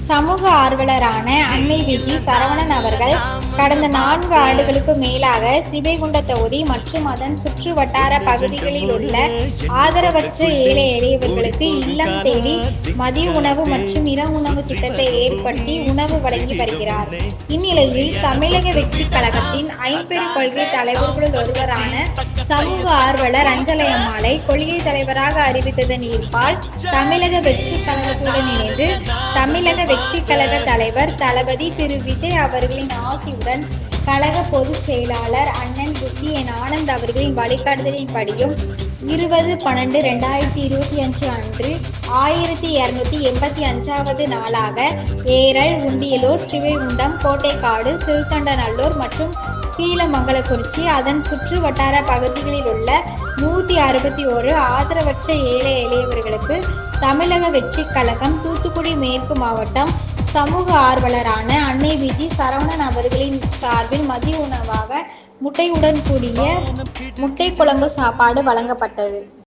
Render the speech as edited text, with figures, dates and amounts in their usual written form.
சமூக ஆர்வலரான அன்னை விஜி சரவணன் அவர்கள் கடந்த 4 ஆண்டுகளுக்கு மேலாக ஸ்ரீவைகுண்ட தொகுதி மற்றும் அதன் சுற்று வட்டார பகுதிகளில் உள்ள ஆதரவற்ற ஏழை எளியவர்களுக்கு இல்லம் தேடி மதிய உணவு மற்றும் இரவு உணவு திட்டத்தை ஏற்படுத்தி உணவு வழங்கி வருகிறார். இந்நிலையில் தமிழக வெற்றி கழகத்தின் ஐம்பெரும் கொள்கை தலைவர்களுள் ஒருவரான சமூக ஆர்வலர் அஞ்சலை அம்மாளை கொள்கை தலைவராக அறிவித்ததன் ஈர்ப்பால் தமிழக வெற்றி கழகத்துடன் இணைந்து தமிழக வெற்றி கழக தலைவர் தளபதி திரு விஜய் அவர்களின் ஆசியுடன் கழக பொதுச் செயலாளர் அண்ணன் குஷி என் ஆனந்த் அவர்களின் வழிகாட்டுதலின்படியும் 20/12/2025 அன்று 1285வது நாளாக ஏரல், உண்டியலூர், ஸ்ரீவைகுண்டம், கோட்டைக்காடு, சிறுத்தண்டநல்லூர் மற்றும் கீழமங்கலக்குறிச்சி அதன் சுற்று வட்டார பகுதிகளில் உள்ள 161 ஆதரவற்ற ஏழை எளியவர்களுக்கு தமிழக வெற்றி கழகம் தூத்துக்குடி மேற்கு மாவட்டம் சமூக ஆர்வலரான அன்னை விஜி சரவணன் அவர்களின் சார்பில் மதிய உணவாக முட்டையுடன் கூடிய முட்டை குழம்பு சாப்பாடு வழங்கப்பட்டது.